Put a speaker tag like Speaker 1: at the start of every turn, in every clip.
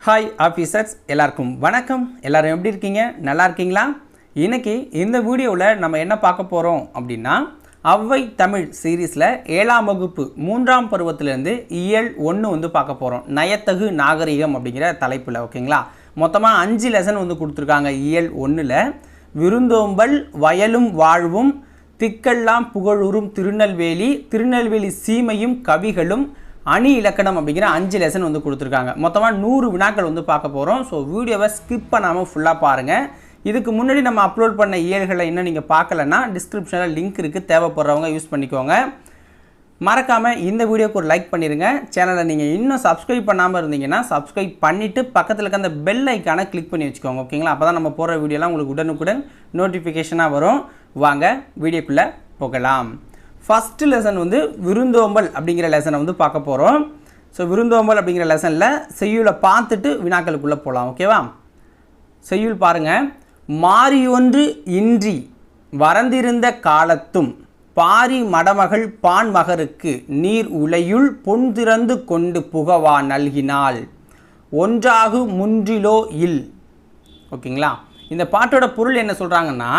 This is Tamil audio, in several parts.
Speaker 1: ஹாய் ஆஃபீஸர்ஸ், எல்லாருக்கும் வணக்கம். எல்லோரும் எப்படி இருக்கீங்க? நல்லா இருக்கீங்களா? இன்றைக்கி இந்த வீடியோவில் நம்ம என்ன பார்க்க போகிறோம் அப்படின்னா, அவ்வை தமிழ் சீரீஸில் 7ஆம் வகுப்பு 3ஆம் பருவத்திலேருந்து இயல் 1 பார்க்க போகிறோம். நயத்தகு நாகரிகம் அப்படிங்கிற தலைப்பில். ஓகேங்களா? மொத்தமாக 5 லெசன் கொடுத்துருக்காங்க. இயல் 1ல் விருந்தோம்பல், வயலும் வாழ்வும், திக்கெல்லாம் புகழுறும் திருநெல்வேலி, திருநெல்வேலி சீமையும் கவிகளும், அணி இலக்கணம் அப்படிங்கிற 5 லெசன் கொடுத்துருக்காங்க. மொத்தமாக 100 வினாக்கள் பார்க்க போகிறோம். ஸோ வீடியோவை ஸ்கிப் பண்ணாமல் ஃபுல்லாக பாருங்கள். இதுக்கு முன்னாடி நம்ம அப்லோட் பண்ண இயல்களை இன்னும் நீங்கள் பார்க்கலன்னா டிஸ்கிரிப்ஷனில் லிங்க் இருக்குது, தேவைப்படுறவங்க யூஸ் பண்ணிக்கோங்க. மறக்காமல் இந்த வீடியோக்கு ஒரு லைக் பண்ணிடுங்க. சேனலை நீங்கள் இன்னும் சப்ஸ்கிரைப் பண்ணாமல் இருந்தீங்கன்னா சப்ஸ்கிரைப் பண்ணிவிட்டு பக்கத்தில் இருக்க அந்த பெல் ஐக்கானை கிளிக் பண்ணி வச்சுக்கோங்க. ஓகேங்களா? அப்போ தான் நம்ம போகிற வீடியோலாம் உங்களுக்கு உடனுக்குடன் நோட்டிஃபிகேஷனாக வரும். வாங்க வீடியோக்குள்ளே போகலாம். ஃபஸ்ட்டு லெசன் விருந்தோம்பல் அப்படிங்கிற லெசனை பார்க்க போகிறோம். ஸோ விருந்தோம்பல் அப்படிங்கிற லெசனில் செய்யுளை பார்த்துட்டு வினாக்களுக்குள்ளே போகலாம். ஓகேவா? செய்யுள் பாருங்கள். மாறியொன்று இன்றி வரந்திருந்த காலத்தும் பாரி மடமகள் பான்மகருக்கு நீர் உலையுள் பொன் திறந்து கொண்டு புகவா நல்கினாள் ஒன்றாகு முன்றிலோ இல். ஓகேங்களா? இந்த பாட்டோட பொருள் என்ன சொல்கிறாங்கன்னா,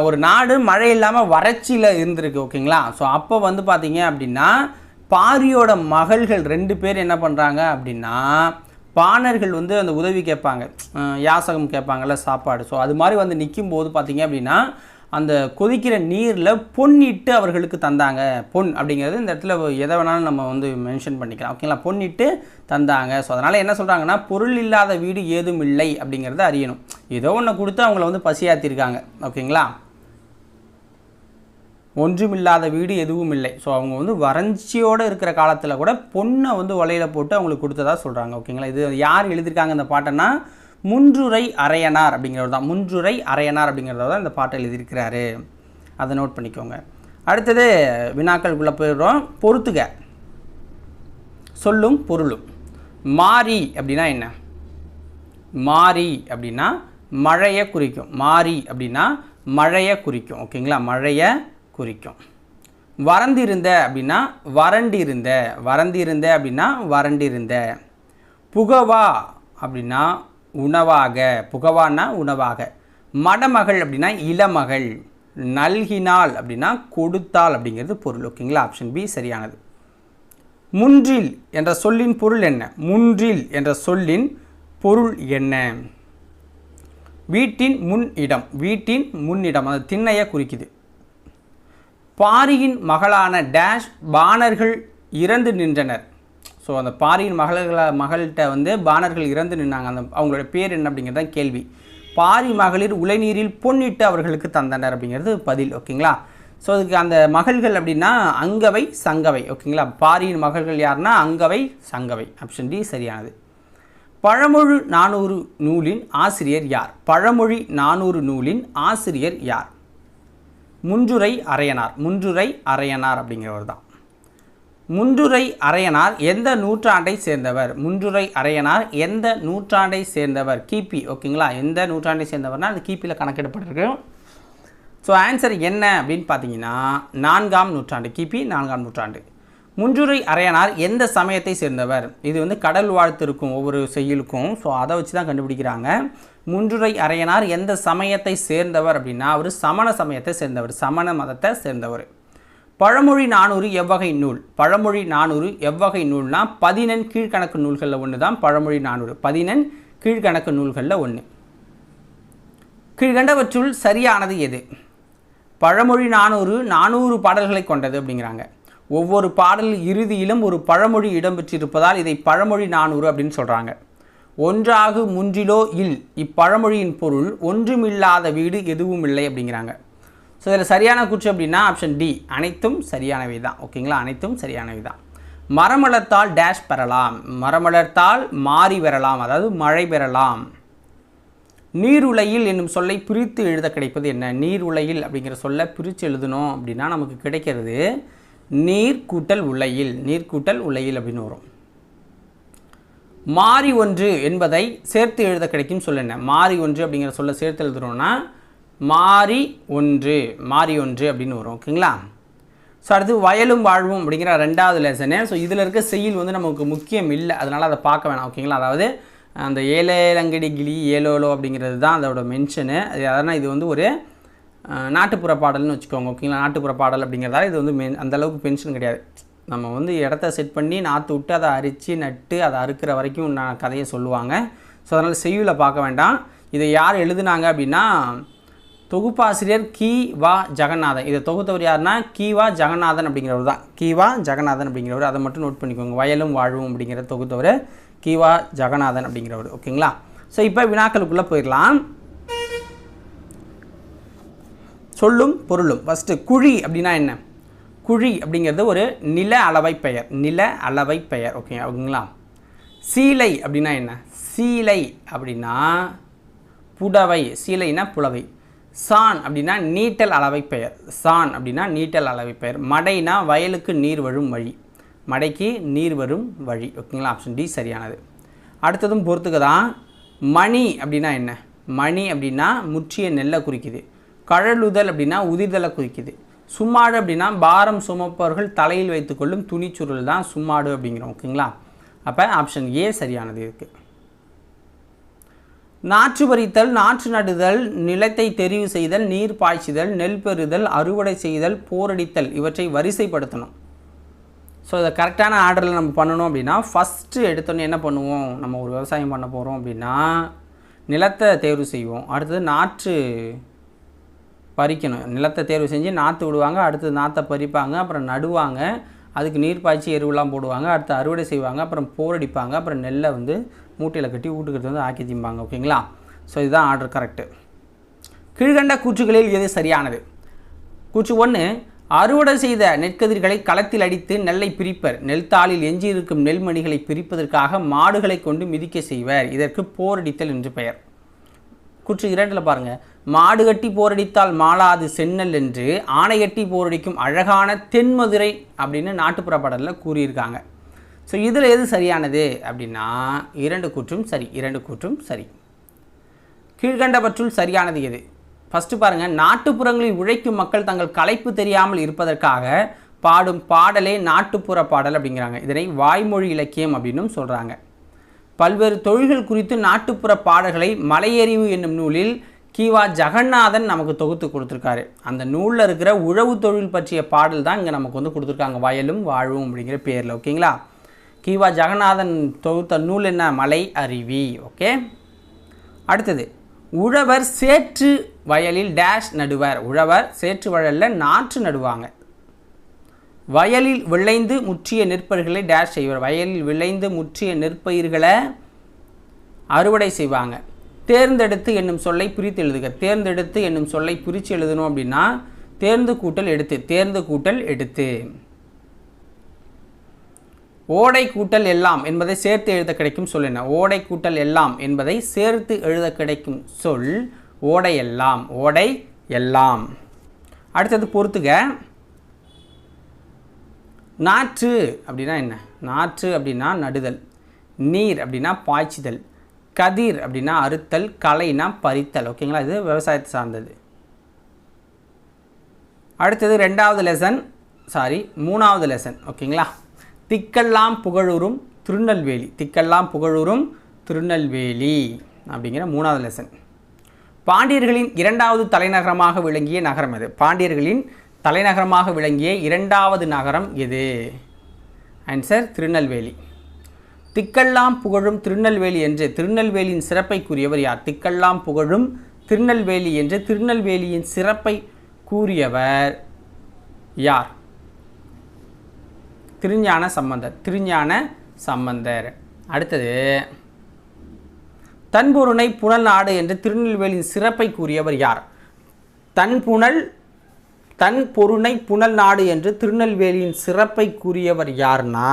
Speaker 1: ஒரு நாடு மழை இல்லாமல் வறட்சியில் இருந்திருக்கு. ஓகேங்களா? ஸோ அப்போ பார்த்தீங்க அப்படின்னா பாரியோட மகள்கள் 2 பேர் என்ன பண்ணுறாங்க அப்படின்னா, பாணர்கள் அந்த உதவி கேட்பாங்க, யாசகம் கேட்பாங்கள்ல, சாப்பாடு. ஸோ அது மாதிரி நிற்கும்போது பார்த்தீங்க அப்படின்னா அந்த கொதிக்கிற நீரில் பொன்னிட்டு அவர்களுக்கு தந்தாங்க. பொன் அப்படிங்கிறது இந்த இடத்துல எதை வேணாலும் நம்ம மென்ஷன் பண்ணிக்கலாம். ஓகேங்களா? பொன்னிட்டு தந்தாங்க. ஸோ அதனால் என்ன சொல்கிறாங்கன்னா, பொருள் இல்லாத வீடு ஏதும் இல்லை அப்படிங்கிறத அறியணும். ஏதோ ஒன்று கொடுத்து அவங்கள பசியாற்றிருக்காங்க. ஓகேங்களா? ஒன்றுமில்லாத வீடு எதுவும் இல்லை. ஸோ அவங்க வறட்சியோடு இருக்கிற காலத்தில் கூட பொண்ணை உலையில் போட்டு அவங்களுக்கு கொடுத்ததா சொல்கிறாங்க. ஓகேங்களா? இது யார் எழுதியிருக்காங்க இந்த பாட்டைன்னா, முன்றுரை அரையனார் அப்படிங்கிறவர் தான். முன்றுரை அரையனார் அப்படிங்கிறவர் தான் இந்த பாட்டை எழுதியிருக்கிறாரு. அதை நோட் பண்ணிக்கோங்க. அடுத்தது வினாக்களுக்குள்ளே போயிடுறோம். பொறுத்துக. சொல்லும் பொருளும். மாரி அப்படின்னா என்ன? மாரி அப்படின்னா மழையை குறிக்கும். மாரி அப்படின்னா மழையை குறிக்கும். ஓகேங்களா? மழையை குறிக்கும். வறண்டிருந்த அப்படின்னா வறண்டிருந்த. வறண்டிருந்த அப்படின்னா வறண்டிருந்த. புகவா அப்படின்னா உணவாக. புகவான்னா உணவாக. மடமகள் அப்படின்னா இளமகள். நல்கினாள் அப்படின்னா கொடுத்தாள் அப்படிங்கிறது பொருள். ஓகேங்களா? ஆப்ஷன் பி சரியானது. முன்றில் என்ற சொல்லின் பொருள் என்ன? முன்றில் என்ற சொல்லின் பொருள் என்ன? வீட்டின் முன் இடம். வீட்டின் முன்னிடம், அது திண்ணையை குறிக்குது. பாரியின் மகளான டேஷ் பாணர்கள் இறந்து நின்றனர். ஸோ அந்த பாரியின் மகள்கிட்ட பாணர்கள் இறந்து நின்னாங்க. அந்த அவங்களோட பேர் என்ன அப்படிங்கிறது தான் கேள்வி. பாரி மகளிர் உலைநீரில் பொன்னிட்டு அவர்களுக்கு தந்தனர் அப்படிங்கிறது பதில். ஓகேங்களா? ஸோ அதுக்கு அந்த மகள்கள் அப்படின்னா அங்கவை, சங்கவை. ஓகேங்களா? பாரியின் மகள்கள் யாருன்னா அங்கவை, சங்கவை. ஆப்ஷன் டி சரியானது. பழமொழி 400 நூலின் ஆசிரியர் யார்? பழமொழி 400 நூலின் ஆசிரியர் யார்? முன்றுரை அரையனார். முன்றுரை அரையனார் அப்படிங்கிறவர் தான். முன்றுரை அரையனார் எந்த நூற்றாண்டை சேர்ந்தவர்? முன்றுரை அரையனார் எந்த நூற்றாண்டை சேர்ந்தவர்? கிபி. ஓகேங்களா? எந்த நூற்றாண்டை சேர்ந்தவர்னா அது கிபியில் கணக்கிடப்பட்டிருக்கு. ஸோ ஆன்சர் என்ன அப்படின்னு பார்த்தீங்கன்னா 4ஆம் நூற்றாண்டு. கிபி 4ஆம் நூற்றாண்டு. முன்றுரை அரையனார் எந்த சமயத்தை சேர்ந்தவர்? இது கடல் வாழ்த்து இருக்கும் ஒவ்வொரு செய்யுளுக்கும். ஸோ அதை வச்சு தான் கண்டுபிடிக்கிறாங்க. முன்றுரை அரையனார் எந்த சமயத்தை சேர்ந்தவர் அப்படின்னா அவர் சமண சமயத்தை சேர்ந்தவர், சமண மதத்தை சேர்ந்தவர். பழமொழி 400 எவ்வகை நூல்? பழமொழி 400 எவ்வகை நூல்னா 14 கீழ்கணக்கு நூல்களில் ஒன்று தான் பழமொழி 400. 14 கீழ்கணக்கு நூல்களில் ஒன்று. கீழ்கண்டவற்றுள் சரியானது எது? பழமொழி 400 பாடல்களை கொண்டது அப்படிங்கிறாங்க. ஒவ்வொரு பாடல் இறுதியிலும் ஒரு பழமொழி இடம்பெற்றிருப்பதால் இதை பழமொழி 400 அப்படின்னு சொல்கிறாங்க. ஒன்றாகு முன்றிலோ இல். இப்பழமொழியின் பொருள் ஒன்றுமில்லாத வீடு எதுவும் இல்லை அப்படிங்கிறாங்க. ஸோ இதில் சரியான கூற்று அப்படின்னா ஆப்ஷன் டி, அனைத்தும் சரியானவை தான். ஓகேங்களா? அனைத்தும் சரியானவை தான். மரமலர்த்தால் டேஷ் பெறலாம். மரமலர்த்தால் மாறி பெறலாம், அதாவது மழை பெறலாம். நீருலையில் என்னும் சொல்லை பிரித்து எழுத கிடைப்பது என்ன? நீருலையில் அப்படிங்கிற சொல்லை பிரித்து எழுதணும் அப்படின்னா நமக்கு கிடைக்கிறது நீர் கூட்டல் உலையில். நீர் கூட்டல் உலையில் அப்படின்னு வரும். மாறி ஒன்று என்பதை சேர்த்து எழுத கிடைக்கும் சொல் என்ன? மாறி ஒன்று அப்படிங்கிற சொல்ல சேர்த்து எழுதுறோம்னா மாறி ஒன்று, மாறி ஒன்று அப்படின்னு வரும். ஓகேங்களா? ஸோ அடுத்து வயலும் வாழ்வும் அப்படிங்கிற 2வது லெசனு. ஸோ இதில் இருக்க செய்யுள் நமக்கு முக்கியம் இல்லை, அதனால் அதை பார்க்க வேணாம். ஓகேங்களா? அதாவது அந்த ஏலேலங்கடி கிளி ஏலோலோ அப்படிங்கிறது தான் அதோட மென்ஷனு. அது அதனால் இது வந்து ஒரு நாட்டுப்புற பாடல்னு வச்சுக்கோங்க. ஓகேங்களா? நாட்டுப்புற பாடல் அப்படிங்கிறதால இது வந்து அந்தளவுக்கு பென்ஷன் கிடையாது. நம்ம வந்து இடத்த செட் பண்ணி நாற்று விட்டு அதை அரித்து நட்டு அதை அறுக்கிற வரைக்கும் நான் கதையை சொல்லுவாங்க. ஸோ அதனால் செய்யுளை பார்க்க வேண்டாம். இதை யார் எழுதுனாங்க அப்படின்னா தொகுப்பாசிரியர் கி.வா. ஜெகநாதன். இதை தொகுத்தவர் யாருன்னா கி.வா. ஜெகநாதன் அப்படிங்கிறவர் தான். கி.வா. ஜெகநாதன் அப்படிங்கிறவர், அதை மட்டும் நோட் பண்ணிக்கோங்க. வயலும் வாழ்வும் அப்படிங்கிற தொகுத்தவர் கி.வா. ஜெகநாதன் அப்படிங்கிறவர். ஓகேங்களா? ஸோ இப்போ வினாக்களுக்குள்ளே போயிடலாம். சொல்லும் பொருளும். ஃபஸ்ட்டு குழி அப்படின்னா என்ன? குழி அப்படிங்கிறது ஒரு நில அளவை பெயர். நில அளவை பெயர். ஓகேங்களா? சீலை அப்படின்னா என்ன? சீலை அப்படின்னா புடவை. சீலைனா புடவை. சான் அப்படின்னா நீட்டல் அளவை பெயர். சான் அப்படின்னா நீட்டல் அளவை பெயர். மடைனா வயலுக்கு நீர் வரும் வழி. மடைக்கு நீர் வரும் வழி. ஓகேங்களா? ஆப்ஷன் டி சரியானது. அடுத்ததும் பொறுத்துக்க தான். மணி அப்படின்னா என்ன? மணி அப்படின்னா முற்றிய நெல்லை குறிக்குது. கழலுதல் அப்படின்னா உதிர்தலை குறிக்குது. சும்மாடு அப்படின்னா பாரம் சுமப்பவர்கள் தலையில் வைத்துக்கொள்ளும் துணிச்சுருள் தான் சும்மாடு அப்படிங்கிறோம். ஓகேங்களா? அப்போ ஆப்ஷன் ஏ சரியானது இருக்குது. நாற்று பறித்தல், நாற்று நடுதல், நிலத்தை தெரிவு செய்தல், நீர் பாய்ச்சுதல், நெல் பெறுதல், அறுவடை செய்தல், போரடித்தல் இவற்றை வரிசைப்படுத்தணும். ஸோ இதை கரெக்டான ஆர்டரில் நம்ம பண்ணணும் அப்படின்னா ஃபஸ்ட்டு எடுத்தோன்னே என்ன பண்ணுவோம்? நம்ம ஒரு விவசாயம் பண்ண போகிறோம் அப்படின்னா நிலத்தை தேர்வு செய்வோம். அடுத்தது நாற்று பறிக்கணும். நிலத்தை தேர்வு செஞ்சு நாற்று விடுவாங்க. அடுத்தது நாற்றை பறிப்பாங்க. அப்புறம் நடுவாங்க. அதுக்கு நீர் பாய்ச்சி எருவெல்லாம் போடுவாங்க. அடுத்து அறுவடை செய்வாங்க. அப்புறம் போரடிப்பாங்க. அப்புறம் நெல்லை வந்து மூட்டையில் கட்டி வீட்டுக்கிறது வந்து ஆக்கி திம்பாங்க. ஓகேங்களா? ஸோ இதுதான் ஆர்டர் கரெக்டு. கீழ்கண்ட கூற்றுகளில் எது சரியானது? கூற்று 1, அறுவடை செய்த நெற்கதிர்களை களத்தில் அடித்து நெல்லை பிரிப்பர். நெல்தாளில் எஞ்சியிருக்கும் நெல்மணிகளை பிரிப்பதற்காக மாடுகளை கொண்டு மிதிக்க செய்வர். இதற்கு போரடித்தல் என்று பெயர். கூற்று 2 பாருங்கள். மாடு கட்டி போரடித்தால் மாளாது செந்நெல் என்று ஆணை கட்டி போரடிக்கும் அழகான தென்மதுரை அப்படின்னு நாட்டுப்புற பாடலில் கூறியிருக்காங்க. ஸோ இதில் எது சரியானது அப்படின்னா 2 கூற்றும் சரி. 2 கூற்றும் சரி. கீழ்கண்டவற்றுள் சரியானது எது? ஃபஸ்ட்டு பாருங்கள். நாட்டுப்புறங்களில் உழைக்கும் மக்கள் தங்கள் களைப்பு தெரியாமல் இருப்பதற்காக பாடும் பாடலே நாட்டுப்புற பாடல் அப்படிங்கிறாங்க. இதனை வாய்மொழி இலக்கியம் அப்படின்னும் சொல்கிறாங்க. பல்வேறு தொழில்கள் குறித்து நாட்டுப்புற பாடல்களை மலையறிவு என்னும் நூலில் கி.வா. ஜெகநாதன் நமக்கு தொகுத்து கொடுத்துருக்காரு. அந்த நூலில் இருக்கிற உழவு தொழில் பற்றிய பாடல் தான் இங்கே நமக்கு வந்து கொடுத்துருக்காங்க. வயலும் வாழ்வும் அப்படிங்கிற பேரில். ஓகேங்களா? கி.வா. ஜெகநாதன் தொகுத்த நூல் என்ன? மலை அருவி. ஓகே. அடுத்தது, உழவர் சேற்று வயலில் டேஷ் நடுவர். உழவர் சேற்று வயலில் நாற்று நடுவாங்க. வயலில் விளைந்து முற்றிய நெற்பயிர்களை டேஷ் செய்வார். வயலில் விளைந்து முற்றிய நெற்பயிர்களை அறுவடை செய்வாங்க. தேர்ந்தெடுத்து என்னும் சொல்லை பிரித்து எழுதுக. தேர்ந்தெடுத்து என்னும் சொல்லை பிரித்து எழுதணும் அப்படின்னா தேர்ந்து கூட்டல் எடுத்து. தேர்ந்து கூட்டல் எடுத்து. ஓடை கூட்டல் எல்லாம் என்பதை சேர்த்து எழுத கிடைக்கும் சொல் என்ன? ஓடை கூட்டல் எல்லாம் என்பதை சேர்த்து எழுத கிடைக்கும் சொல் ஓடை எல்லாம். ஓடை எல்லாம். அடுத்தது பொறுத்துக. நாற்று அப்படின்னா என்ன? நாற்று அப்படின்னா நடுதல். நீர் அப்படின்னா பாய்ச்சுதல். கதிர் அப்படின்னா அறுத்தல். களைனா பறித்தல். ஓகேங்களா? இது விவசாயத்தை சார்ந்தது. அடுத்தது 3வது லெசன். ஓகேங்களா? திக்கெல்லாம் புகழூரும் திருநெல்வேலி. திக்கெல்லாம் புகழூரும் திருநெல்வேலி அப்படிங்கிற 3வது லெசன். பாண்டியர்களின் 2வது தலைநகரமாக விளங்கிய நகரம் எது? பாண்டியர்களின் தலைநகரமாக விளங்கிய 2வது நகரம் எது? ஆன்சர் திருநெல்வேலி. திக்கெல்லாம் புகழும் திருநெல்வேலி என்று திருநெல்வேலியின் சிறப்பை கூறியவர் யார்? திக்கெல்லாம் புகழும் திருநெல்வேலி என்று திருநெல்வேலியின் சிறப்பை கூறியவர் யார்? திருஞான சம்பந்தர். திருஞான சம்பந்தர். அடுத்தது, தன்பொருணை புனல் நாடு என்று திருநெல்வேலியின் சிறப்பை கூறியவர் யார்? தன் பொருணை புனல் நாடு என்று திருநெல்வேலியின் சிறப்பை கூறியவர் யார்னா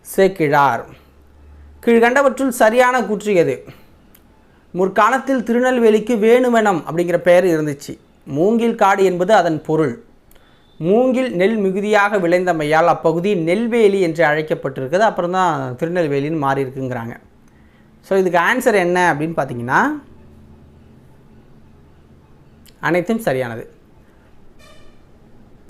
Speaker 1: சேக்கிழார். கீழ்கண்டவற்றுள் சரியான கூற்று எது? முற்காலத்தில் திருநெல்வேலிக்கு வேணுவனம் அப்படிங்கிற பெயர் இருந்துச்சு. மூங்கில் காடு என்பது அதன் பொருள். மூங்கில் நெல் மிகுதியாக விளைந்தமையால் அப்பகுதி நெல்வேலி என்று அழைக்கப்பட்டிருக்குது. அப்புறம் தான் திருநெல்வேலின்னு மாறி இருக்குங்கிறாங்க. ஸோ இதுக்கு ஆன்சர் என்ன அப்படின்னு பார்த்தீங்கன்னா அனைத்தும் சரியானது.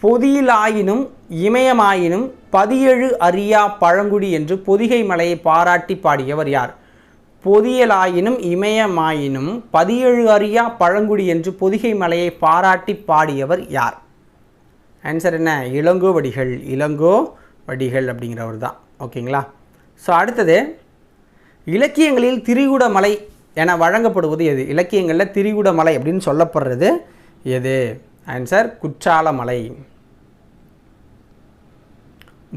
Speaker 1: பொதியிலாயினும் இமயமாயினும் 17 அறியா பழங்குடி என்று பொதிகை மலையை பாராட்டி பாடியவர் யார்? பொதியலாயினும் இமயமாயினும் 17 அறியா பழங்குடி என்று பொதிகை மலையை பாராட்டி பாடியவர் யார்? ஆன்சர் என்ன? இளங்கோவடிகள். இளங்கோவடிகள் அப்படிங்கிறவர் தான். ஓகேங்களா? ஸோ அடுத்தது, இலக்கியங்களில் திரிகூடமலை என வழங்கப்படுவது எது? இலக்கியங்களில் திரிகூடமலை அப்படின்னு சொல்லப்படுறது எது? ஆன்சர் குற்றாலமலை.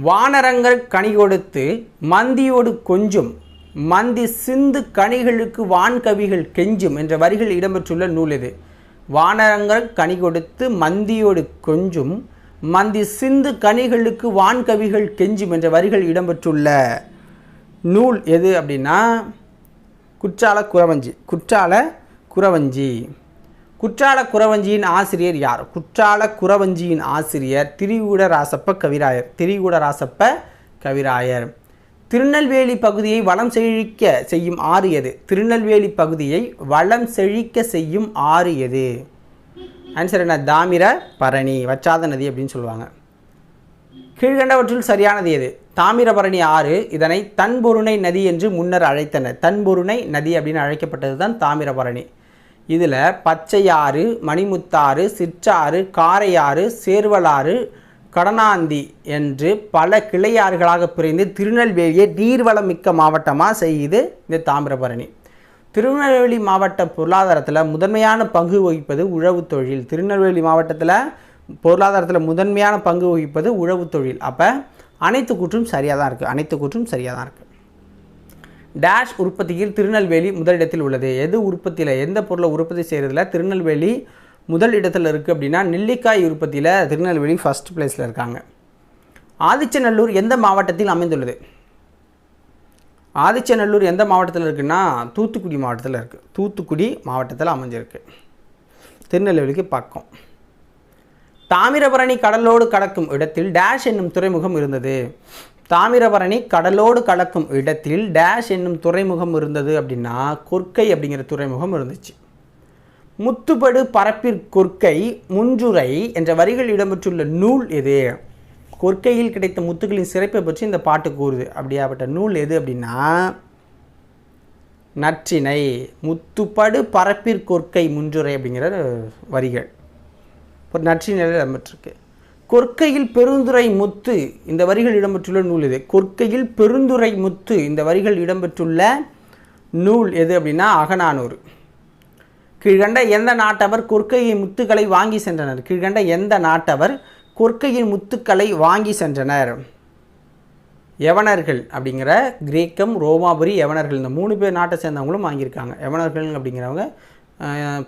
Speaker 1: வானரங்கள் கனி கொடுத்து மந்தியோடு கொஞ்சும், மந்தி சிந்து கனிகளுக்கு வான்கவிகள் கெஞ்சும் என்ற வரிகள் இடம்பெற்றுள்ள நூல் எது? வானரங்கள் கனி கொடுத்து மந்தியோடு கொஞ்சும், மந்தி சிந்து கனிகளுக்கு வான்கவிகள் கெஞ்சும் என்ற வரிகள் இடம்பெற்றுள்ள நூல் எது அப்படின்னா குற்றால குறவஞ்சி. குற்றால குறவஞ்சியின் ஆசிரியர் யார்? குற்றால குறவஞ்சியின் ஆசிரியர் திரிகூடராசப்ப கவிராயர். திருநெல்வேலி பகுதியை வளம் செழிக்க செய்யும் ஆறு எது? திருநெல்வேலி பகுதியை வளம் செழிக்க செய்யும் ஆறு எது? ஆன்சர் என்ன? தாமிரபரணி. வற்றாத நதி அப்படின்னு சொல்லுவாங்க. கீழ்கண்டவற்றில் சரியானது எது? தாமிரபரணி ஆறு இதனை தன்பொருணை நதி என்று முன்னர் அழைத்தனர். தன்பொருணை நதி அப்படின்னு அழைக்கப்பட்டது தான் தாமிரபரணி. இதில் பச்சையாறு, மணிமுத்தாறு, சிற்றாறு, காரையாறு, சேர்வலாறு, கடனாந்தி என்று பல கிளையாறுகளாக பிரிந்து திருநெல்வேலியை நீர்வளம் மிக்க மாவட்டமாக செய்யுது இந்த தாமிரபரணி. திருநெல்வேலி மாவட்ட பொருளாதாரத்தில் முதன்மையான பங்கு வகிப்பது உழவு தொழில். திருநெல்வேலி மாவட்டத்தில் பொருளாதாரத்தில் முதன்மையான பங்கு வகிப்பது உழவு தொழில். அப்போ அனைத்து கூற்றும் சரியாக தான் இருக்குது. டேஷ் உற்பத்தியில் திருநெல்வேலி முதலிடத்தில் உள்ளது. எது உற்பத்தியில், எந்த பொருளை உற்பத்தி செய்கிறதுல திருநெல்வேலி முதல் இடத்தில் இருக்குது அப்படின்னா நெல்லிக்காய் உற்பத்தியில் திருநெல்வேலி ஃபஸ்ட் பிளேஸில் இருக்காங்க. ஆதிச்சநல்லூர் எந்த மாவட்டத்தில் அமைந்துள்ளது? ஆதிச்சநல்லூர் எந்த மாவட்டத்தில் இருக்குன்னா தூத்துக்குடி மாவட்டத்தில் இருக்குது. தூத்துக்குடி மாவட்டத்தில் அமைஞ்சிருக்கு, திருநெல்வேலிக்கு பக்கம். தாமிரபரணி கடலோடு கலக்கும் இடத்தில் டேஷ் என்னும் துறைமுகம் இருந்தது. தாமிரபரணி கடலோடு கலக்கும் இடத்தில் டேஷ் என்னும் துறைமுகம் இருந்தது அப்படின்னா கொற்கை அப்படிங்கிற துறைமுகம் இருந்துச்சு. முத்துப்படு பரப்பிற்கொற்கை முன்றுரை என்ற வரிகள் இடம்பெற்றுள்ள நூல் எது? கொற்கையில் கிடைத்த முத்துக்களின் சிறப்பை பற்றி இந்த பாட்டு கூறுது. அப்படியாப்பட்ட நூல் எது அப்படின்னா நற்றிணை. முத்துப்படு பரப்பிற்கொற்கை முன்றுரை அப்படிங்கிற வரிகள் ஒரு நற்றிணையில் இடம்பெற்றிருக்கு. கொற்கையில் பெருந்துரை முத்து இந்த வரிகள் இடம்பெற்றுள்ள நூல் எது? கொற்கையில் பெருந்துரை முத்து இந்த வரிகள் இடம்பெற்றுள்ள நூல் எது அப்படின்னா அகநானூறு. கீழ்கண்ட எந்த நாட்டவர் கொற்கையின் முத்துக்களை வாங்கி சென்றனர்? கீழ்கண்ட எந்த நாட்டவர் கொற்கையின் முத்துக்களை வாங்கி சென்றனர்? யவனர்கள் அப்படிங்கிற கிரேக்கம், ரோமாபுரி, யவனர்கள் இந்த 3 பேர் நாட்டை சேர்ந்தவங்களும் வாங்கியிருக்காங்க. யவனர்கள் அப்படிங்கிறவங்க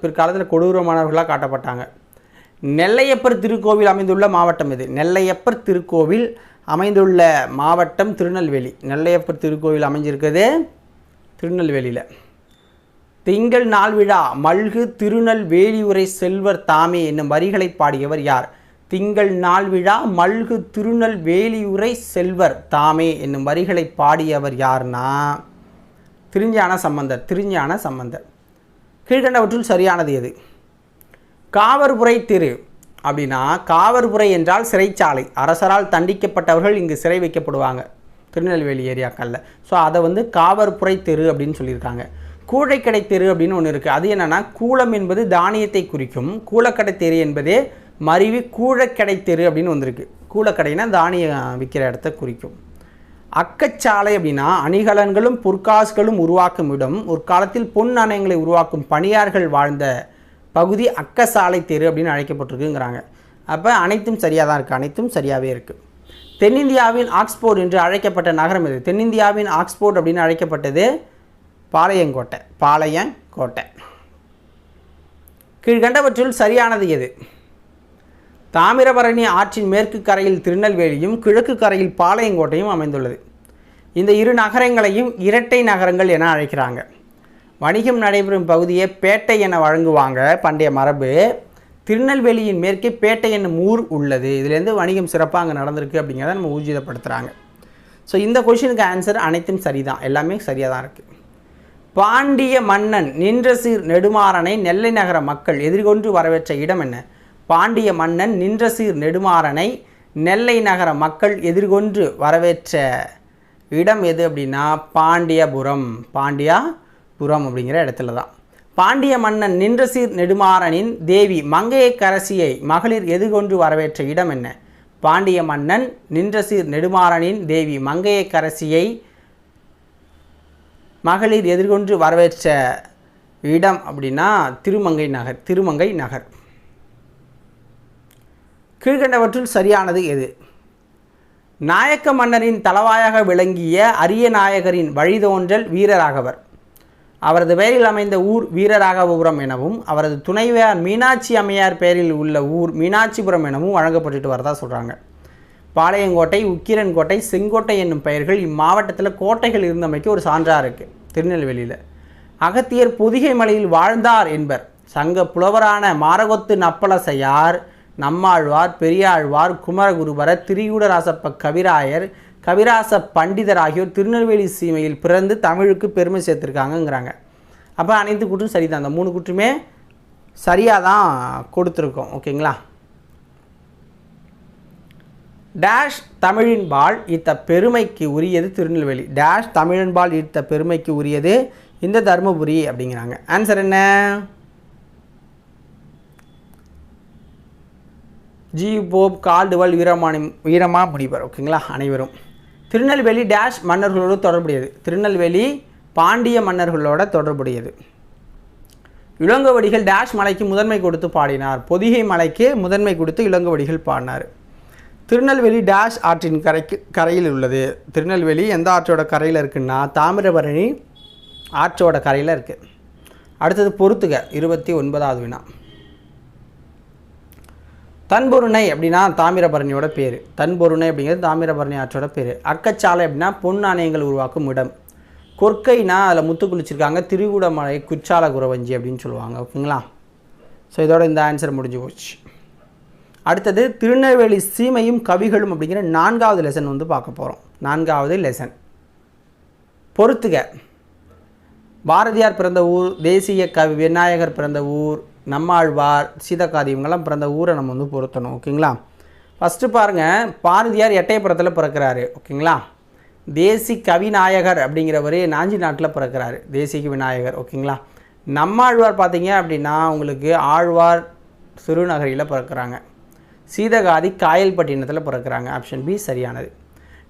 Speaker 1: பிற்காலத்தில் கொடூரமானவர்களாக காட்டப்பட்டாங்க. நெல்லையப்பர் திருக்கோவில் அமைந்துள்ள மாவட்டம் எது? நெல்லையப்பர் திருக்கோவில் அமைந்துள்ள மாவட்டம் திருநெல்வேலி. நெல்லையப்பர் திருக்கோவில் அமைஞ்சிருக்கிறது திருநெல்வேலியில். திங்கள் நாள் விழா மல்கு திருநெல்வேலியுரை செல்வர் தாமே என்னும் வரிகளை பாடியவர் யார்? திங்கள் நாள் விழா மல்கு திருநெல்வேலியுரை செல்வர் தாமே என்னும் வரிகளை பாடியவர் யார்னா திருஞான சம்பந்தர். கீழ்கண்டவற்றுள் சரியானது எது? காவற்புரை தெரு அப்படின்னா காவற்புரை என்றால் சிறைச்சாலை. அரசரால் தண்டிக்கப்பட்டவர்கள் இங்கு சிறை வைக்கப்படுவாங்க திருநெல்வேலி ஏரியாக்களில். ஸோ அதை காவற்புரை தெரு அப்படின்னு சொல்லியிருக்காங்க. கூழைக்கடை தெரு அப்படின்னு ஒன்று இருக்குது. அது என்னென்னா கூளம் என்பது தானியத்தை குறிக்கும். கூழக்கடை தெரு என்பதே மருவி கூழைக்கடை தெரு அப்படின்னு வந்திருக்கு. கூழக்கடைனா தானியம் விற்கிற இடத்த குறிக்கும். அக்கச்சாலை அப்படின்னா அணிகலன்களும் பொற்காசுகளும் உருவாக்கும் இடம். ஒரு காலத்தில் பொன் நாணயங்களை உருவாக்கும் பணியார்கள் வாழ்ந்த பகுதி அக்கசாலை தெரு அப்படின்னு அழைக்கப்பட்டிருக்குங்கிறாங்க. அப்போ அனைத்தும் சரியாக தான் இருக்குது, அனைத்தும் சரியாகவே இருக்குது. தென்னிந்தியாவின் ஆக்ஸ்போர்ட் என்று அழைக்கப்பட்ட நகரம் எது? தென்னிந்தியாவின் ஆக்ஸ்போர்ட் அப்படின்னு அழைக்கப்பட்டது பாளையங்கோட்டை. கீழ்கண்டவற்றுள் சரியானது எது? தாமிரபரணி ஆற்றின் மேற்கு கரையில் திருநெல்வேலியும் கிழக்கு கரையில் பாளையங்கோட்டையும் அமைந்துள்ளது. இந்த இரு நகரங்களையும் இரட்டை நகரங்கள் என அழைக்கிறாங்க. வணிகம் நடைபெறும் பகுதியை பேட்டை என வழங்குவாங்க பண்டைய மரபு. திருநெல்வேலியின் மேற்கே பேட்டை என்னும் ஊர் உள்ளது. இதுலேருந்து வணிகம் சிறப்பாக அங்கே நடந்திருக்கு அப்படிங்கிறத நம்ம ஊர்ஜிதப்படுத்துகிறாங்க. ஸோ இந்த கொஷினுக்கு ஆன்சர் அனைத்தும் சரிதான், எல்லாமே சரியாக தான் இருக்குது. பாண்டிய மன்னன் நின்ற சீர் நெடுமாறனை நெல்லை நகர மக்கள் எதிர்கொண்டு வரவேற்ற இடம் என்ன? பாண்டிய மன்னன் நின்ற சீர் நெடுமாறனை நெல்லை நகர மக்கள் எதிர்கொண்டு வரவேற்ற இடம் எது அப்படின்னா பாண்டியபுரம். புரம் அப்படிங்கிற இடத்துல தான். பாண்டிய மன்னன் நின்றசீர் நெடுமாறனின் தேவி மங்கையர்க்கரசியை மகளிர் எதிர்கொண்டு வரவேற்ற இடம் என்ன? பாண்டிய மன்னன் நின்றசீர் நெடுமாறனின் தேவி மங்கையர்க்கரசியை மகளிர் எதிர்கொண்டு வரவேற்ற இடம் அப்படின்னா திருமங்கை நகர். கீழ்கண்டவற்றுள் சரியானது எது? நாயக்க மன்னரின் தலவாயாக விளங்கிய அரிய நாயகரின் வழிதோன்றல் வீரராகவர். அவரது பெயரில் அமைந்த ஊர் வீரராகவபுரம் எனவும் அவரது துணைவியார் மீனாட்சி அம்மையார் பெயரில் உள்ள ஊர் மீனாட்சிபுரம் எனவும் வழங்கப்பட்டுட்டு வரதா சொல்கிறாங்க. பாளையங்கோட்டை, உக்கிரன் கோட்டை, செங்கோட்டை என்னும் பெயர்கள் இம்மாவட்டத்தில் கோட்டைகள் இருந்தமைக்கு ஒரு சான்றாக இருக்குது. திருநெல்வேலியில் அகத்தியர் பொதிகை மலையில் வாழ்ந்தார் என்பர். சங்க புலவரான மாரகொத்து நப்பலசையார், நம்மாழ்வார், பெரியாழ்வார், குமரகுருபரர், திரிகூடராசப்ப கவிராயர், கவிராச பண்டிதர் ஆகியோர் திருநெல்வேலி சீமையில் பிறந்து தமிழுக்கு பெருமை சேர்த்துருக்காங்கங்கிறாங்க. அப்போ அனைத்து கூற்றும் சரிதான். அந்த 3 கூற்றுமே சரியாக தான் கொடுத்துருக்கோம். ஓகேங்களா? டேஷ் தமிழின்பால் இத்த பெருமைக்கு உரியது திருநெல்வேலி. டேஷ் தமிழின்பால் இத்த பெருமைக்கு உரியது இந்த தருமபுரி அப்படிங்கிறாங்க. ஆன்சர் என்ன? ஜி போப், கால்டுவல், வீரமா முனிவர். ஓகேங்களா? அனைவரும். திருநெல்வேலி டேஷ் மன்னர்களோடு தொடர்புடையது. திருநெல்வேலி பாண்டிய மன்னர்களோட தொடர்புடையது. இளங்கோவடிகள் டேஷ் மலைக்கு முதன்மை கொடுத்து பாடினார். பொதிகை மலைக்கு முதன்மை கொடுத்து இளங்கோவடிகள் பாடினார். திருநெல்வேலி டேஷ் ஆற்றின் கரையில் உள்ளது. திருநெல்வேலி எந்த ஆற்றோட கரையில் இருக்குன்னா தாமிரபரணி ஆற்றோட கரையில் இருக்குது. அடுத்தது பொறுத்துக. 29வது வினா. தன்பொருணை அப்படின்னா தாமிரபரணியோட பேர். தன்பொருணை அப்படிங்கிறது தாமிரபரணி ஆற்றோட பேர். அக்கச்சாலை அப்படின்னா பொன் நாணயங்கள் உருவாக்கும் இடம். கொற்கைனா அதில் முத்து குளிச்சிருக்காங்க. திரிகூடமலை குச்சால குறவஞ்சி அப்படின்னு சொல்லுவாங்க. ஓகேங்களா? ஸோ இதோட இந்த ஆன்சர் முடிஞ்சு போச்சு. அடுத்தது திருநெல்வேலி சீமையும் கவிகளும் அப்படிங்கிற 4வது லெசன் வந்து பார்க்க போகிறோம். 4வது லெசன் பொறுத்துக. பாரதியார் பிறந்த ஊர், தேசிய கவி விநாயகர் பிறந்த ஊர், நம்மாழ்வார், சீதக்காதி இவங்கெல்லாம் பிறந்த ஊரை நம்ம வந்து பொருத்தணும். ஓகேங்களா? ஃபஸ்ட்டு பாருங்கள், பாரதியார் எட்டயபுரத்தில் பிறக்கிறாரு. ஓகேங்களா? தேசி கவிநாயகர் அப்படிங்கிறவர் நாஞ்சி நாட்டில் பிறக்கிறாரு. தேசிக விநாயகர். ஓகேங்களா? நம்மாழ்வார் பார்த்தீங்க அப்படின்னா உங்களுக்கு ஆழ்வார் சிறுநகரியில் பிறக்கிறாங்க. சீதகாதி காயல்பட்டினத்தில் பிறக்கிறாங்க. ஆப்ஷன் பி சரியானது.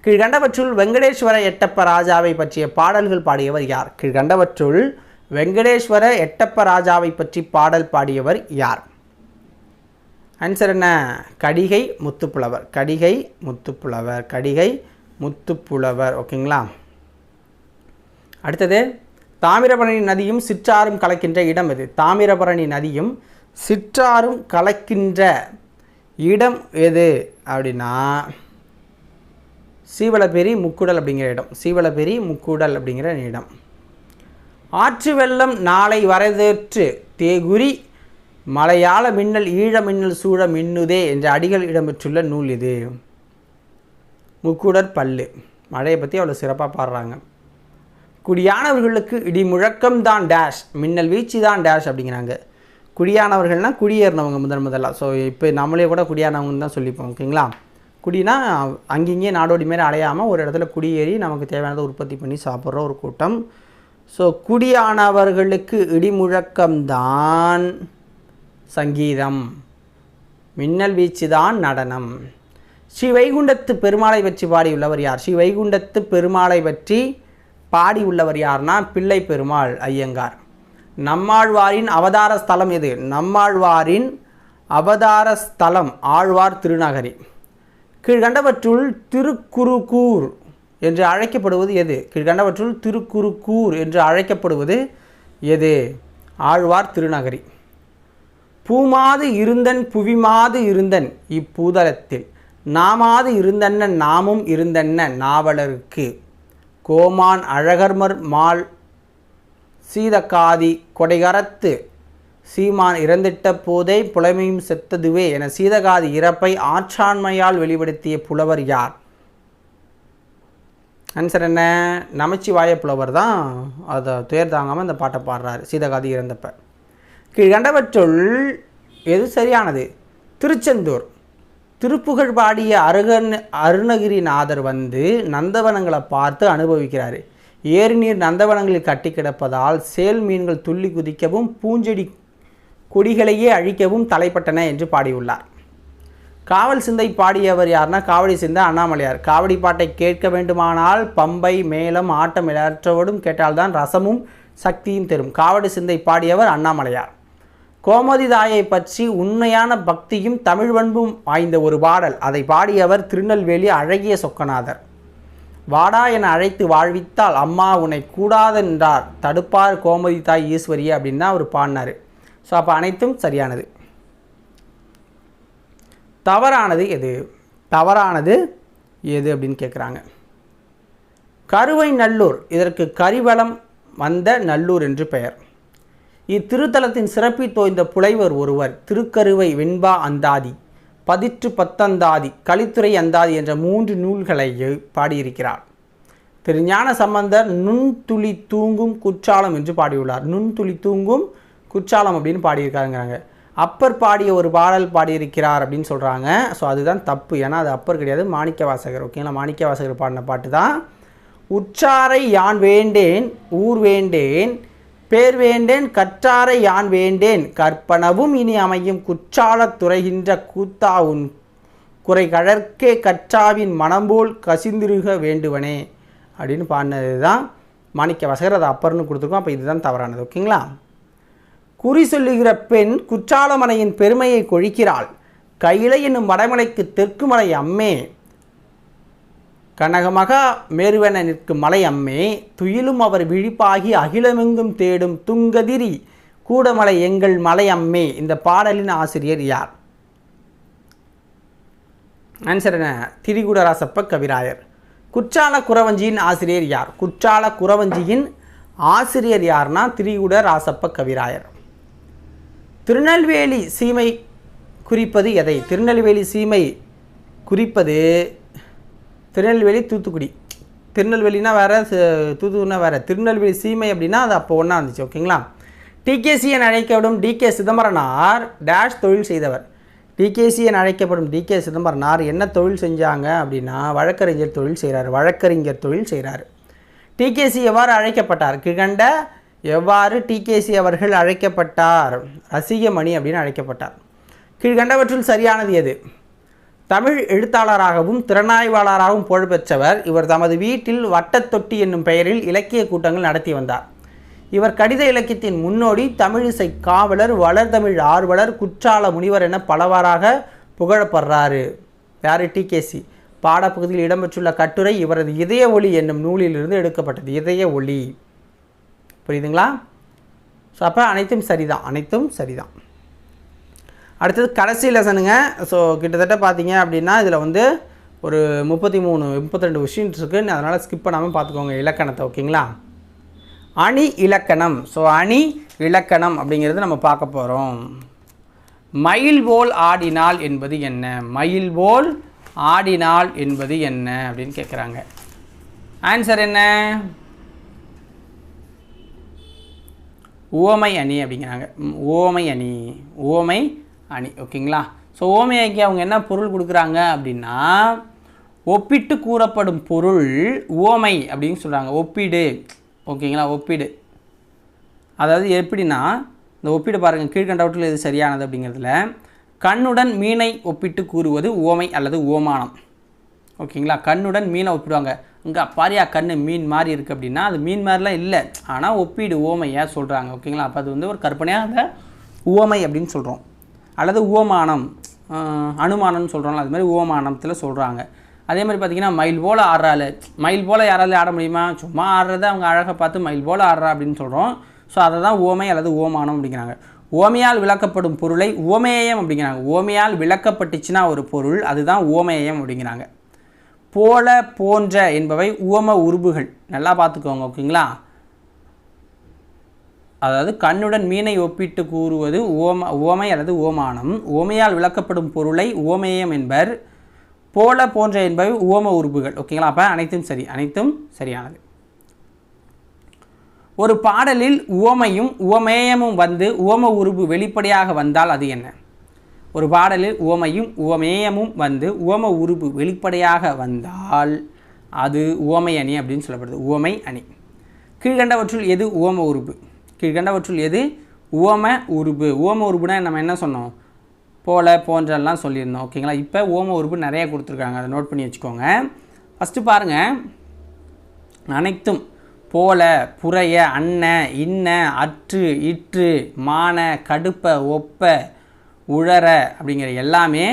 Speaker 1: கீழ்கண்டவற்றுள் வெங்கடேஸ்வர எட்டப்ப ராஜாவை பற்றிய பாடல்கள் பாடியவர் யார்? கீழ்கண்டவற்றுள் வெங்கடேஸ்வர எட்டப்ப ராஜாவை பற்றி பாடல் பாடியவர் யார்? ஆன்சர் என்ன? கடிகை முத்துப்புலவர். கடிகை முத்துப்புலவர். கடிகை முத்துப்புலவர். ஓகேங்களா? அடுத்தது தாமிரபரணி நதியும் சிற்றாறும் கலக்கின்ற இடம் எது? தாமிரபரணி நதியும் சிற்றாறும் கலக்கின்ற இடம் எது அப்படின்னா சீவலப்பேரி முக்குடல் அப்படிங்கிற இடம். சீவலப்பேரி முக்குடல் அப்படிங்கிற இடம். ஆற்று வெள்ளம் நாளை வரதேற்று தேகுரி மலையாள மின்னல் ஈழ மின்னல் சூழ மின்னுதே என்ற அடிகள் இடம்பெற்றுள்ள நூல் இது. முக்குடற் பல்லு. மழையை பற்றி அவ்வளோ சிறப்பாக பாடுறாங்க. குடியானவர்களுக்கு இடி முழக்கம்தான் டேஷ், மின்னல் வீச்சு தான் டேஷ் அப்படிங்கிறாங்க. குடியானவர்கள்னால் குடியேறினவங்க முதலாக. ஸோ இப்போ நம்மளே கூட குடியானவங்கன்னு தான் சொல்லிப்போம். ஓகேங்களா? குடினா அங்கேயே நாடோடி மாரி அலையாமல் ஒரு இடத்துல குடியேறி நமக்கு தேவையானதை உற்பத்தி பண்ணி சாப்பிட்ற ஒரு கூட்டம். ஸோ குடியானவர்களுக்கு இடிமுழக்கம்தான் சங்கீதம், மின்னல் வீச்சு தான் நடனம். ஸ்ரீ வைகுண்டத்து பெருமாளை பற்றி பாடியுள்ளவர் யார்? ஸ்ரீ வைகுண்டத்து பெருமாளை பற்றி பாடியுள்ளவர் யார்னா பிள்ளை பெருமாள் ஐயங்கார். நம்மாழ்வாரின் அவதார ஸ்தலம் எது? நம்மாழ்வாரின் அவதார ஸ்தலம் ஆழ்வார் திருநகரி. கீழ்கண்டவற்றுள் திருக்குறுகூர் என்று அழைக்கப்படுவது எது? கீழ்கண்டவற்றுள் திருக்குறுகூர் என்று அழைக்கப்படுவது எது? ஆழ்வார் திருநகரி. பூமாது இருந்தன் புவிமாது இருந்தன் இப்பூதலத்தில் நாமாது இருந்தன்ன நாமும் இருந்தன்ன நாவலருக்கு கோமான் அழகர்மர் மால் சீதக்காதி கொடைகரத்து சீமான் இறந்திட்ட போதே புலமையும் செத்ததுவே என சீதகாதி இறப்பை ஆற்றாண்மையால் வெளிப்படுத்திய புலவர் யார்? ஆன்சர் என்ன? நமச்சிவாய புலவர் தான் அதை துயர் தாங்காமல் அந்த பாட்டை பாடுறாரு சீதகாதி இறந்தப்ப. கீழ்கண்டவற்றுள் எது சரியானது? திருச்செந்தூர். திருப்புகழ் பாடிய அருணகிரிநாதர் வந்து நந்தவனங்களை பார்த்து அனுபவிக்கிறார். ஏரிநீர் நந்தவனங்களில் கட்டி கிடப்பதால் சேல் மீன்கள் துள்ளி குதிக்கவும் பூஞ்செடி கொடிகளையே அழிக்கவும் தலைப்பட்டன என்று பாடியுள்ளார். காவல் சிந்தை பாடியவர் யாருன்னா காவடி சிந்தை அண்ணாமலையார். காவடி பாட்டை கேட்க வேண்டுமானால் பம்பை மேளம் ஆட்டம் எல்லாற்றோடும் கேட்டால்தான் ரசமும் சக்தியும் தரும். காவடி சிந்தை பாடியவர் அண்ணாமலையார். கோமதி தாயை பற்றி உண்மையான பக்தியும் தமிழ் பண்பும் வாய்ந்த ஒரு பாடல். அதை பாடியவர் திருநெல்வேலி அழகிய சொக்கநாதர். வாடா என அழைத்து வாழ்வித்தால் அம்மா உன்னை கூடாதென்றார் தடுப்பார் கோமதி தாய் ஈஸ்வரியே அப்படின்னு தான் அவர் பாடினார். ஸோ அப்போ அனைத்தும் சரியானது. தவறானது எது? தவறானது எது அப்படின்னு கேட்குறாங்க. கருவை நல்லூர், இதற்கு கரிவளம் வந்த நல்லூர் என்று பெயர். இத்திருத்தலத்தின் சிறப்பி தோய்ந்த புலைவர் ஒருவர் திருக்கருவை வெண்பா அந்தாதி, பதிற்று பத்தந்தாதி, கலித்துறை அந்தாதி என்ற 3 நூல்களை பாடியிருக்கிறார். திருஞான சம்பந்தர் நுண்துளி தூங்கும் குற்றாலம் என்று பாடியுள்ளார். நுண்துளி தூங்கும் குற்றாலம் அப்படின்னு பாடியிருக்காருங்கிறாங்க. அப்பர் பாடிய ஒரு பாடல் பாடியிருக்கிறார் அப்படின்னு சொல்கிறாங்க. ஸோ அதுதான் தப்பு. ஏன்னா அது அப்பர் கிடையாது, மாணிக்க வாசகர். ஓகேங்களா, மாணிக்க வாசகர் பாடின பாட்டு தான். உற்றாரை யான் வேண்டேன் ஊர் வேண்டேன் பேர் வேண்டேன் கற்றாரை யான் வேண்டேன் கற்பனவும் இனி அமையும் குற்றாலத் துறைகின்ற கூத்தா உன் குறை கழற்கே கற்றாவின் மனம்போல் கசிந்திருக வேண்டுவனே அப்படின்னு பாடினது தான் மாணிக்க வாசகர். அதை அப்பர்னு கொடுத்துருக்கோம். அப்போ இதுதான் தவறானது. ஓகேங்களா. குறி சொல்லுகிற பெண் குற்றாலமலையின் பெருமையை கொழிக்கிறாள். கையிலை என்னும் வடமலைக்கு தெற்கு மலை அம்மே, கனகமகா மேருவென நிற்கும் மலை அம்மே, துயிலும் அவர் விழிப்பாகி அகிலமெங்கும் தேடும் துங்கதிரி கூடமலை எங்கள் மலை அம்மே. இந்த பாடலின் ஆசிரியர் யார்? ஆன்சர் என்ன? திரிகூடராசப்ப கவிராயர். குற்றால குறவஞ்சியின் ஆசிரியர் யார்? குற்றால குறவஞ்சியின் ஆசிரியர் யார்னா திரிகூடராசப்ப கவிராயர். திருநெல்வேலி சீமை குறிப்பது எதை? திருநெல்வேலி சீமை குறிப்பது திருநெல்வேலி தூத்துக்குடி. திருநெல்வேலினா வேறு, தூத்துக்குடினா வேறு. திருநெல்வேலி சீமை அப்படின்னா அது அப்போ ஒன்றா இருந்துச்சு. ஓகேங்களா. டிகேசி என அழைக்கப்படும் டிகே சிதம்பரனார் டேஷ் தொழில் செய்தவர். டிகேசி என அழைக்கப்படும் டிகே சிதம்பரனார் என்ன தொழில் செஞ்சாங்க அப்படின்னா வழக்கறிஞர் தொழில் செய்கிறார். வழக்கறிஞர் தொழில் செய்கிறார். டிகேசி எவ்வாறு அழைக்கப்பட்டார்? கீழ்கண்ட எவ்வாறு டிகேசி அவர்கள் அழைக்கப்பட்டார்? ரசிகமணி அப்படின்னு அழைக்கப்பட்டார். கீழ்கண்டவற்றில் சரியானது எது? தமிழ் எழுத்தாளராகவும் திறனாய்வாளராகவும் புகழ்பெற்றவர். இவர் தமது வீட்டில் வட்டத்தொட்டி என்னும் பெயரில் இலக்கிய கூட்டங்கள் நடத்தி வந்தார். இவர் கடித இலக்கியத்தின் முன்னோடி, தமிழிசை காவலர், வளர்தமிழ் ஆர்வலர், குற்றால முனிவர் என பலவாறாக புகழப்படுறாரு. யார்? டிகேசி. பாடப்பகுதியில் இடம்பெற்றுள்ள கட்டுரை இவரது இதய ஒளி என்னும் நூலிலிருந்து எடுக்கப்பட்டது. இதய ஒளி. புரியுதுங்களா? ஸோ அப்போ அனைத்தும் சரிதான், அனைத்தும் சரிதான். அடுத்தது கடைசி லெசனுங்க. ஸோ கிட்டத்தட்ட பார்த்தீங்க அப்படின்னா இதில் வந்து ஒரு 32 விஷயம் இருக்குது. அதனால் ஸ்கிப் பண்ணாமல் பார்த்துக்கோங்க இலக்கணத்தை. ஓகேங்களா. அணி இலக்கணம். ஸோ அணி இலக்கணம் அப்படிங்கிறது நம்ம பார்க்க போகிறோம். மயில் போல் ஆடினால் என்பது என்ன? மயில் போல் ஆடினால் என்பது என்ன அப்படின்னு கேட்குறாங்க. ஆன்சர் என்ன? ஓமை அணி அப்படிங்கிறாங்க. ஓமை அணி, ஓமை அணி. ஓகேங்களா. ஸோ ஓமைக்கு அவங்க என்ன பொருள் கொடுக்குறாங்க அப்படின்னா ஒப்பிட்டு கூறப்படும் பொருள் ஓமை அப்படின்னு சொல்கிறாங்க. ஒப்பீடு. ஓகேங்களா. ஒப்பீடு அதாவது எப்படின்னா இந்த ஒப்பீடு பாருங்கள், கீழ்கண்டவற்றில் இது சரியானது அப்படிங்கிறதுல கண்ணுடன் மீனை ஒப்பிட்டு கூறுவது ஓமை அல்லது ஓமானம். ஓகேங்களா. கண்ணுடன் மீனை ஒப்பிடுவாங்க. இங்கே பாரியா கண் மீன் மாதிரி இருக்குது அப்படின்னா அது மீன் மாதிரிலாம் இல்லை, ஆனால் ஒப்பீடு ஓமையாக சொல்கிறாங்க. ஓகேங்களா. அப்போ அது வந்து ஒரு கற்பனையாக அந்த ஓமை அப்படின்னு சொல்கிறோம். அல்லது ஓமானம், அனுமானம்னு சொல்கிறோம்ல, அது மாதிரி ஓமானத்தில் சொல்கிறாங்க. அதே மாதிரி பார்த்திங்கன்னா மயில் போல் ஆடுறாள். மயில் போல் யாராலையும் ஆட முடியுமா? சும்மா ஆடுறத அவங்க அழகாக பார்த்து மயில் போல் ஆடுறா அப்படின்னு சொல்கிறோம். ஸோ அதை தான் ஓமை அல்லது ஓமானம் அப்படிங்கிறாங்க. ஓமையால் விளக்கப்படும் பொருளை ஓமேயம் அப்படிங்கிறாங்க. ஓமையால் விளக்கப்பட்டுச்சுன்னா ஒரு பொருள், அதுதான் ஓமேயம் அப்படிங்கிறாங்க. போல போன்ற என்பவை உவம உருபுகள். நல்லா பார்த்துக்கோங்க. ஓகேங்களா. அதாவது கண்ணுடன் மீனை ஒப்பிட்டு கூறுவது ஓமை அல்லது ஓமானம். ஓமையால் விளக்கப்படும் பொருளை ஓமேயம் என்பர். போல போன்ற என்பவை உவம உருபுகள். ஓகேங்களா. அப்போ அனைத்தும் சரி, அனைத்தும் சரியானது. ஒரு பாடலில் உவமையும் உவமேயமும் வந்து உவம உருபு வெளிப்படையாக வந்தால் அது என்ன? ஒரு பாடலில் உவமையும் உவமேயமும் வந்து உவம உருபு வெளிப்படையாக வந்தால் அது உவமை அணி அப்படின்னு சொல்லப்படுது. உவமை அணி. கீழ்கண்டவற்றுள் எது உவம உருபு? கீழ்கண்டவற்றுள் எது உவம உருபு? உவம உருபுனா நம்ம என்ன சொன்னோம்? போல போன்றெல்லாம் சொல்லியிருந்தோம். ஓகேங்களா? இப்போ உவம உருபு நிறைய கொடுத்துருக்காங்க, அதை நோட் பண்ணி வச்சுக்கோங்க. ஃபஸ்ட்டு பாருங்கள், அனைத்தும் போல, புறைய, அன்ன, இன்ன, அற்று, இற்று, மான, கடுப்ப, ஒப்ப, உழற அப்படிங்கிற எல்லாமே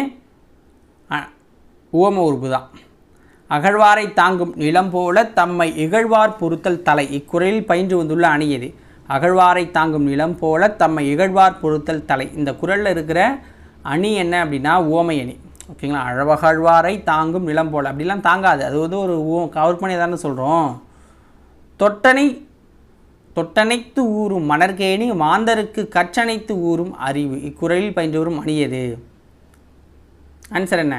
Speaker 1: உவம உருபு தான். அகழ்வாரை தாங்கும் நிலம் போல தம்மை இகழ்வார் பொறுத்தல் தலை. இக்குறளில் பயின்று வந்துள்ள அணி எது? அகழ்வாரை தாங்கும் நிலம் போல தம்மை இகழ்வார் பொறுத்தல் தலை. இந்த குறளில் இருக்கிற அணி என்ன அப்படின்னா உவமை அணி. ஓகேங்களா? அகழ்வாரை தாங்கும் நிலம் போல அப்படிலாம் தாங்காது, அது வந்து ஒரு கற்பனை தானே சொல்கிறோம். தொட்டனைத்து ஊறும் மணற்கேணி மாந்தருக்கு கற்றனைத்து ஊறும் அறிவு. இக்குறளில் பயின்று வரும் அணி எது? ஆன்சர் என்ன?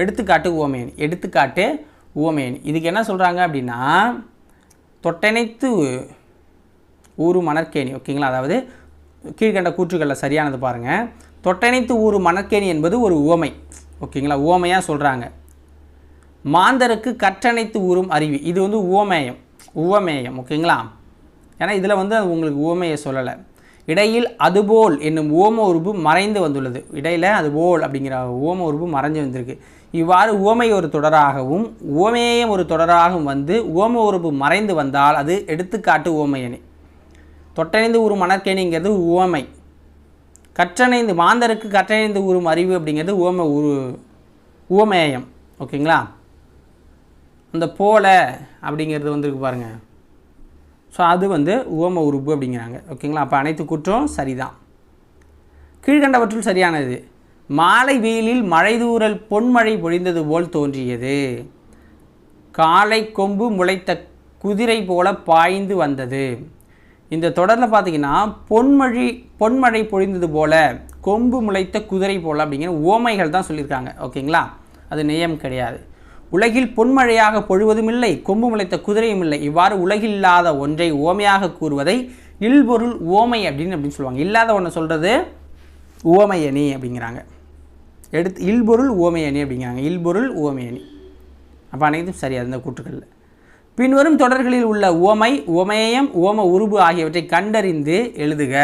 Speaker 1: எடுத்துக்காட்டு உவமையணி. எடுத்துக்காட்டு உவமையணி. இதுக்கு என்ன சொல்கிறாங்க அப்படின்னா, தொட்டனைத்து ஊறும் மணற்கேணி. ஓகேங்களா? அதாவது கீழ்கண்ட கூற்றுக்களில் சரியானது பாருங்கள். தொட்டனைத்து ஊறும் மணற்கேணி என்பது ஒரு உவமை. ஓகேங்களா? உவமையாக சொல்கிறாங்க. மாந்தருக்கு கற்றனைத்து ஊறும் அறிவு, இது வந்து உவமேயம். ஓகேங்களா? ஏன்னா இதில் வந்து உங்களுக்கு உவமையை சொல்லலை. இடையில் அதுபோல் என்னும் உவம உருபு மறைந்து வந்துள்ளது. இடையில் அதுபோல் அப்படிங்கிற உவம உருபு மறைஞ்சு வந்திருக்கு. இவ்வாறு உவமை ஒரு தொடராகவும் உவமேயம் ஒரு தொடராகவும் வந்து உவம உருபு மறைந்து வந்தால் அது எடுத்துக்காட்டு உவமையணி. தொட்டணைந்து ஊறும் மணற்கேணிங்கிறது உவமை. கற்றணைந்து மாந்தருக்கு கற்றணைந்து ஊறும் அறிவு அப்படிங்கிறது உவமேயம். ஓகேங்களா? அந்த போல அப்படிங்கிறது வந்துருக்கு பாருங்கள். ஸோ அது வந்து உவம உருபு அப்படிங்கிறாங்க. ஓகேங்களா? அப்போ அனைத்து குற்றம் சரிதான். கீழ்கண்டவற்றுள் சரியானது. மாலை வெயிலில் மழை தூறல் பொன்மழை பொழிந்தது போல் தோன்றியது. காலை கொம்பு முளைத்த குதிரை போல பாய்ந்து வந்தது. இந்த தொடரில் பார்த்தீங்கன்னா பொன்மழை பொழிந்தது போல, கொம்பு முளைத்த குதிரை போல் அப்படிங்கிற உவமைகள் தான் சொல்லியிருக்காங்க. ஓகேங்களா? அது நெய்யம் கிடையாது. உலகில் பொன்மழையாக பொழுவதும் இல்லை, கொம்பு முளைத்த குதிரையும் இல்லை. இவ்வாறு உலகில் இல்லாத ஒன்றை உவமையாக கூறுவதை இல்பொருள் உவமை அப்படின்னு சொல்லுவாங்க. இல்லாத ஒன்றை சொல்கிறது உவமையணி அப்படிங்கிறாங்க. இல்பொருள் உவமையணி அப்படிங்கிறாங்க. இல்பொருள் உவமையணி. அப்போ அனைத்தும் சரியாது இந்த கூற்றுக்களில். பின்வரும் தொடர்களில் உள்ள உவமை, உவமேயம், உவம உருபு ஆகியவற்றை கண்டறிந்து எழுதுக.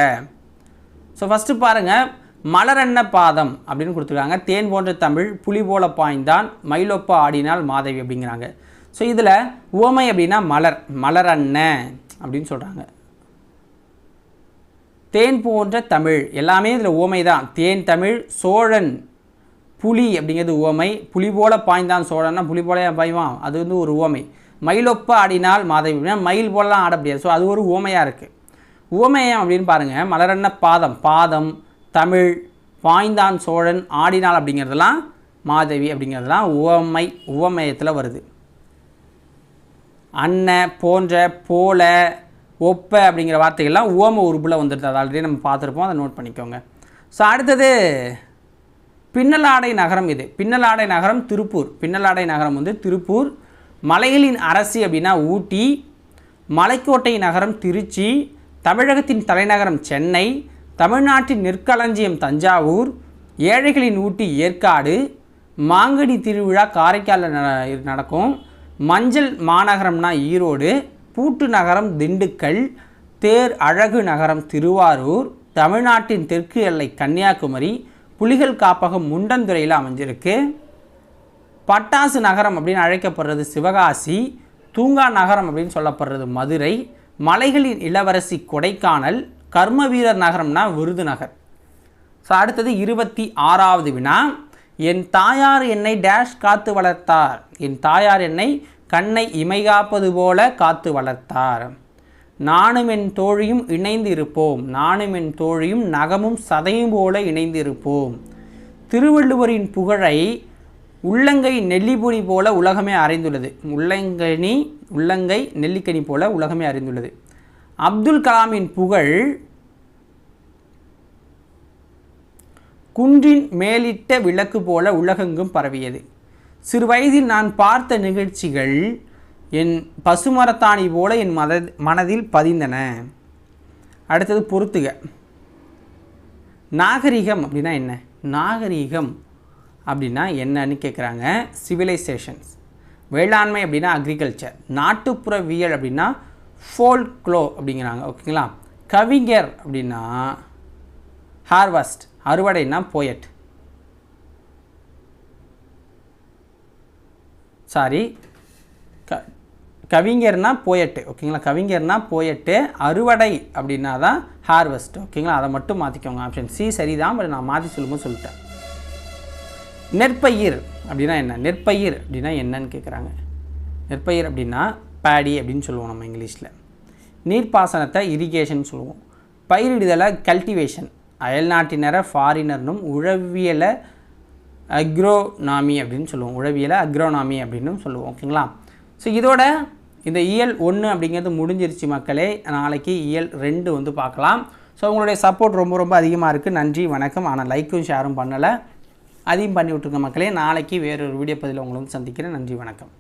Speaker 1: ஸோ ஃபஸ்ட்டு பாருங்கள், மலரன்ன பாதம் அப்படின்னு கொடுத்துருக்காங்க. தேன் போன்ற தமிழ், புலி போல பாய்ந்தான், மயிலொப்ப ஆடினால் மாதவி அப்படிங்கிறாங்க. ஸோ இதில் உவமை அப்படின்னா மலரன்ன அப்படின்னு சொல்கிறாங்க. தேன் போன்ற தமிழ் எல்லாமே இதில் உவமை தான். தேன் தமிழ், சோழன், புலி அப்படிங்கிறது உவமை. புலி போல பாய்ந்தான் சோழன்னா புலி போல பாய்வான், அது வந்து ஒரு உவமை. மயிலொப்ப ஆடினால் மாதவி அப்படின்னா மயில் போலலாம் ஆட முடியாது. ஸோ அது ஒரு உவமையாக இருக்குது. உவமேயம் அப்படின்னு பாருங்கள். மலரன்ன பாதம் தமிழ், பாய்ந்தான் சோழன், ஆடினால் அப்படிங்கிறதுலாம் மாதவி அப்படிங்கிறதுலாம் உவமேயத்தில் வருது. அன்ன, போன்ற, போல, ஒப்ப அப்படிங்கிற வார்த்தைகள்லாம் உவம உருபில் வந்துடுது. அது ஆல்ரெடி நம்ம பார்த்துருப்போம், அதை நோட் பண்ணிக்கோங்க. ஸோ அடுத்தது பின்னலாடை நகரம். இது பின்னலாடை நகரம் திருப்பூர். பின்னலாடை நகரம் வந்து திருப்பூர். மலைகளின் அரசி அப்படின்னா ஊட்டி. மலைக்கோட்டை நகரம் திருச்சி. தமிழகத்தின் தலைநகரம் சென்னை. தமிழ்நாட்டின் நெற்களஞ்சியம் தஞ்சாவூர். ஏழைகளின் ஊட்டி ஏற்காடு. மாங்கனி திருவிழா காரைக்காலில் நடக்கும். மஞ்சள் மாநகரம்னா ஈரோடு. பூட்டு நகரம் திண்டுக்கல். தேர் அழகு நகரம் திருவாரூர். தமிழ்நாட்டின் தெற்கு எல்லை கன்னியாகுமரி. புலிகள் காப்பகம் முண்டந்துறையில் அமைஞ்சிருக்கு. பட்டாசு நகரம் அப்படின்னு அழைக்கப்படுறது சிவகாசி. தூங்கா நகரம் அப்படின்னு சொல்லப்படுறது மதுரை. மலைகளின் இளவரசி கொடைக்கானல். கர்ம வீரர் நகரம்னா விருதுநகர். ஸோ அடுத்தது 26வது வினா. என் தாயார் என்னை டேஷ் காத்து வளர்த்தார். என் தாயார் என்னை கண்ணை இமைகாப்பது போல காத்து வளர்த்தார். நானும் என் தோழியும் இணைந்து இருப்போம். நானும் என் தோழியும் நகமும் சதையும் போல இணைந்து இருப்போம். திருவள்ளுவரின் புகழை உள்ளங்கை நெல்லிக்கனி போல உலகமே அறிந்துள்ளது. உள்ளங்கை நெல்லிக்கனி போல உலகமே அறிந்துள்ளது. அப்துல் கலாமின் புகழ் குன்றின் மேலிட்ட விளக்கு போல உலகெங்கும் பரவியது. சிறு வயதில் நான் பார்த்த நிகழ்ச்சிகள் என் பசுமரத்தாணி போல என் மனதில் பதிந்தன. அடுத்தது பொறுத்துக. நாகரிகம் அப்படின்னா என்ன? நாகரிகம் அப்படின்னா என்னன்னு கேட்குறாங்க. சிவிலைசேஷன்ஸ். வேளாண்மை அப்படின்னா அக்ரிகல்ச்சர். நாட்டுப்புறவியல் அப்படின்னா ஃபோல்க்ளோ அப்படிங்கிறாங்க. ஓகேங்களா. கவிஞர் அப்படின்னா ஹார்வெஸ்ட், அறுவடைனா போயட். சாரி, கவிஞர்னா போயட்டு. ஓகேங்களா. கவிஞர்னா போயட்டு, அறுவடை அப்படின்னா தான் ஹார்வெஸ்ட். ஓகேங்களா. அதை மட்டும் மாற்றிக்கோங்க. ஆப்ஷன் சி சரிதான், பட் நான் மாற்றி சொல்லும்போது சொல்லிட்டேன். நெற்பயிர் அப்படின்னா என்ன? நெற்பயிர் அப்படின்னா என்னன்னு கேட்குறாங்க. நெற்பயிர் அப்படின்னா பேடி அப்படின்னு சொல்லுவோம் நம்ம இங்கிலீஷில். நீர்ப்பாசனத்தை இரிகேஷன் சொல்லுவோம். பயிரிடுதலை கல்டிவேஷன், அயல்நாட்டினரை ஃபாரினர்னும், உழவியலை அக்ரோனாமி அப்படின்னு சொல்லுவோம். உழவியலை அக்ரோனாமி அப்படின்னு சொல்லுவோம். ஓகேங்களா. ஸோ இதோட இந்த இயல் 1 அப்படிங்கிறது முடிஞ்சிருச்சு மக்களே. நாளைக்கு இயல் 2 வந்து பார்க்கலாம். ஸோ உங்களுடைய சப்போர்ட் ரொம்ப ரொம்ப அதிகமாக இருக்குது. நன்றி, வணக்கம். ஆனால் லைக்கும் ஷேரும் பண்ணலை, அதையும் பண்ணி விட்ருங்க மக்களே. நாளைக்கு வேறொரு வீடியோ பதிவில் உங்களை வந்து சந்திக்கிறேன். நன்றி, வணக்கம்.